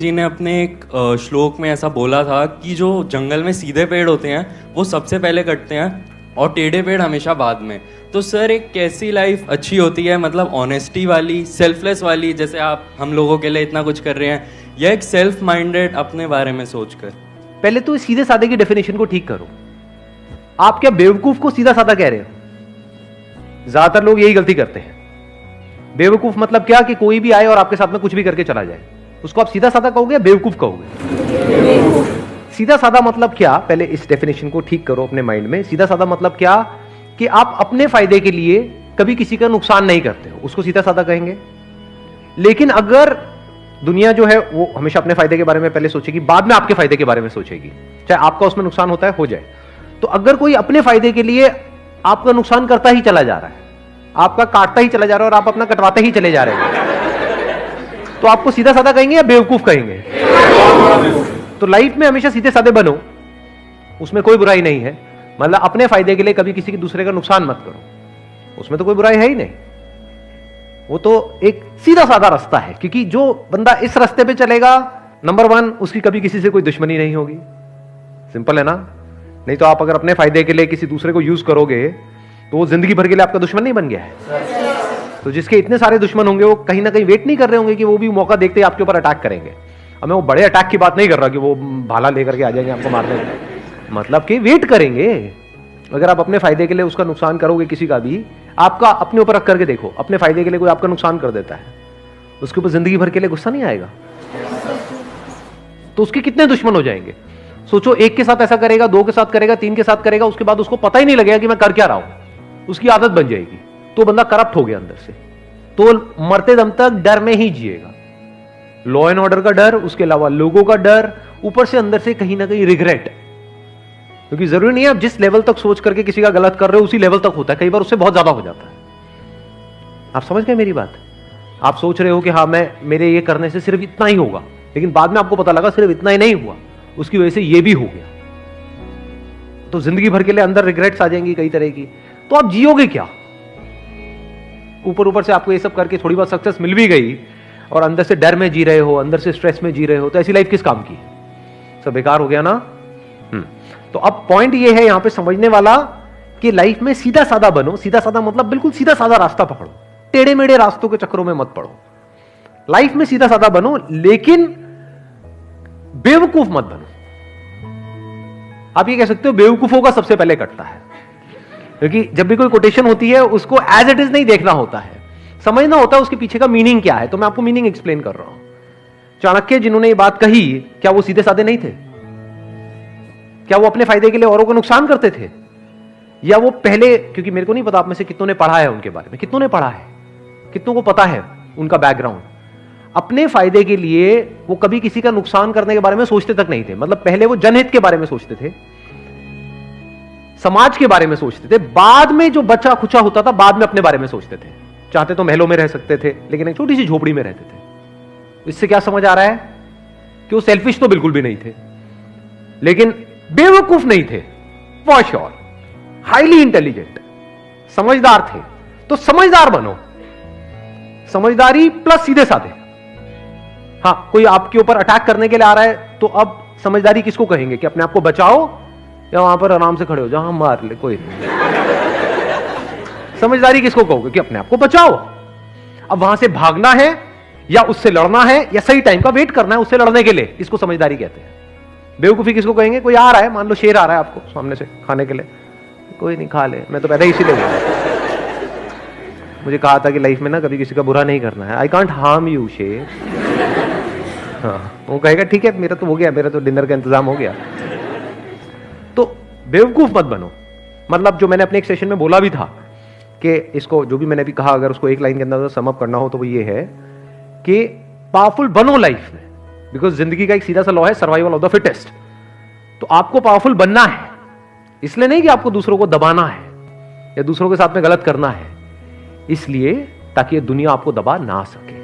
जी ने अपने एक श्लोक में ऐसा बोला था कि जो जंगल में सीधे पेड़ होते हैं वो सबसे पहले कटते हैं और टेढ़े पेड़ हमेशा बाद में। तो सर एक कैसी लाइफ अच्छी होती है, मतलब ऑनेस्टी वाली, सेल्फलेस वाली, जैसे आप हम लोगों के लिए इतना कुछ कर रहे हैं, या एक सेल्फ माइंडेड अपने बारे में सोचकर? पहले तो सीधे साधे की डेफिनेशन को ठीक करो। आप क्या बेवकूफ को सीधा साधा कह रहे हो? ज्यादातर लोग यही गलती करते हैं। बेवकूफ मतलब क्या कि कोई भी आए और आपके साथ में कुछ भी करके चला जाए, उसको आप सीधा साधा कहोगे या बेवकूफ कहोगे? सीधा साधा मतलब क्या? पहले इस डेफिनेशन को ठीक करो अपने माइंड में। सीधा साधा मतलब क्या कि आप अपने फायदे के लिए कभी किसी का नुकसान नहीं करते हो, उसको सीधा साधा कहेंगे। लेकिन अगर दुनिया जो है वो हमेशा अपने फायदे के बारे में पहले सोचेगी, बाद में आपके फायदे के बारे में सोचेगी, चाहे आपका उसमें नुकसान होता है हो जाए। तो अगर कोई अपने फायदे के लिए आपका नुकसान करता ही चला जा रहा है, आपका काटता ही चला जा रहा है और आप अपना कटवाते ही चले जा रहे हैं, तो आपको सीधा साधा कहेंगे या बेवकूफ कहेंगे? तो लाइफ में हमेशा सीधे साधे बनो, उसमें कोई बुराई नहीं है। मतलब अपने फायदे के लिए कभी किसी के दूसरे का नुकसान मत करो, उसमें तो कोई बुराई है ही नहीं। वो तो एक सीधा साधा रास्ता है, क्योंकि जो बंदा इस रास्ते पे चलेगा, नंबर वन, उसकी कभी किसी से कोई दुश्मनी नहीं होगी। सिंपल है ना? नहीं तो आप अगर अपने फायदे के लिए किसी दूसरे को यूज करोगे तो वो जिंदगी भर के लिए आपका दुश्मन नहीं बन गया है। तो जिसके इतने सारे दुश्मन होंगे वो कहीं ना कहीं वेट नहीं कर रहे होंगे कि वो भी मौका देखते ही आपके ऊपर अटैक करेंगे। अब मैं वो बड़े अटैक की बात नहीं कर रहा कि वो भाला लेकर के आ जाएंगे आपको मारने, मतलब कि वेट करेंगे। अगर आप अपने फायदे के लिए उसका नुकसान करोगे किसी का भी, आपका अपने ऊपर रख करके देखो, अपने फायदे के लिए कोई आपका नुकसान कर देता है, उसके ऊपर जिंदगी भर के लिए गुस्सा नहीं आएगा? तो उसके कितने दुश्मन हो जाएंगे? सोचो, एक के साथ ऐसा करेगा, दो के साथ करेगा, तीन के साथ करेगा, उसके बाद उसको पता ही नहीं लगेगा कि मैं कर क्या रहा हूं, उसकी आदत बन जाएगी, तो बंदा करप्ट हो गया अंदर से, तो मरते दम तक डर में ही जिएगा। लॉ एंड ऑर्डर का डर, उसके अलावा लोगों का डर, ऊपर से अंदर से कहीं ना कहीं रिग्रेट। क्योंकि जरूरी नहीं है आप जिस लेवल तक सोच करके किसी का गलत कर रहे हो उसी लेवल तक होता है, कई बार उससे बहुत ज्यादा हो जाता है। आप समझ गए मेरी बात? आप सोच रहे हो कि हाँ मैं मेरे ये करने से सिर्फ इतना ही होगा, लेकिन बाद में आपको पता लगा सिर्फ इतना ही नहीं हुआ, उसकी वजह से ये भी हो गया। तो जिंदगी भर के लिए अंदर रिग्रेट्स आ जाएंगी कई तरह की। तो आप जियोगे क्या? ऊपर ऊपर से आपको ये सब करके थोड़ी बहुत सक्सेस मिल भी गई और अंदर से डर में जी रहे हो, अंदर से स्ट्रेस में जी रहे हो, तो ऐसी लाइफ किस काम की? सब बेकार हो गया ना। तो अब पॉइंट ये है यहां पे समझने वाला कि लाइफ में सीधा साधा बनो। सीधा साधा मतलब बिल्कुल सीधा साधा रास्ता पकड़ो, टेढ़े मेढ़े रास्तों के चक्करों में मत पड़ो। लाइफ में सीधा साधा बनो, लेकिन बेवकूफ मत बनो। आप ये कह सकते हो बेवकूफों का सबसे पहले कटता है, क्योंकि जब भी कोई कोटेशन होती है उसको एज इट इज नहीं देखना होता है, समझना होता है उसके पीछे का मीनिंग क्या है। तो मैं आपको मीनिंग एक्सप्लेन कर रहा हूं। चाणक्य जिन्होंने ये बात कही, क्या वो सीधे साधे नहीं थे? क्या वो अपने फायदे के लिए औरों को नुकसान करते थे? या वो पहले, क्योंकि मेरे को नहीं पता आप में से कितनों ने पढ़ा है उनके बारे में, कितनों ने पढ़ा है, कितनों को पता है उनका बैकग्राउंड। अपने फायदे के लिए वो कभी किसी का नुकसान करने के बारे में सोचते तक नहीं थे। मतलब पहले वो जनहित के बारे में सोचते थे, समाज के बारे में सोचते थे, बाद में जो बचा खुचा होता था बाद में अपने बारे में सोचते थे। चाहते तो महलों में रह सकते थे, लेकिन एक छोटी सी झोपड़ी में रहते थे। इससे क्या समझ आ रहा है कि वो सेल्फिश तो बिल्कुल भी नहीं थे, लेकिन बेवकूफ नहीं थे, फॉर श्योर। हाईली इंटेलिजेंट, समझदार थे। तो समझदार बनो, समझदारी प्लस सीधे साधे। हाँ, कोई आपके ऊपर अटैक करने के लिए आ रहा है तो अब समझदारी किसको कहेंगे? कि अपने आप को बचाओ, या वहां पर आराम से खड़े हो जहां मार ले कोई नहीं। समझदारी किसको कहोगे? कि अपने आप को बचाओ। अब वहां से भागना है या उससे लड़ना है, या सही टाइम का वेट करना है उससे लड़ने के लिए, इसको समझदारी कहते हैं। बेवकूफी किसको कहेंगे? कोई आ रहा है, मान लो शेर आ रहा है आपको सामने से खाने के लिए, कोई नहीं, खा ले, मैं तो पैदा ही इसीलिए हुआ। मुझे कहा था कि लाइफ में ना कभी किसी का बुरा नहीं करना है, आई कांट हार्म यू शेर। हाँ, वो कहेगा ठीक है, मेरा तो हो गया, मेरा तो डिनर का इंतजाम हो गया। तो बेवकूफ मत बनो। मतलब जो मैंने अपने एक सेशन में बोला भी था कि इसको, जो भी मैंने भी कहा, अगर उसको एक लाइन के अंदर सम अप करना हो तो वो ये है कि पावरफुल बनो लाइफ में, बिकॉज जिंदगी का एक सीधा सा लॉ है, सर्वाइवल ऑफ द फिटेस्ट। तो आपको पावरफुल बनना है, इसलिए नहीं कि आपको दूसरों को दबाना है या दूसरों के साथ में गलत करना है, इसलिए ताकि ये दुनिया आपको दबा ना सके।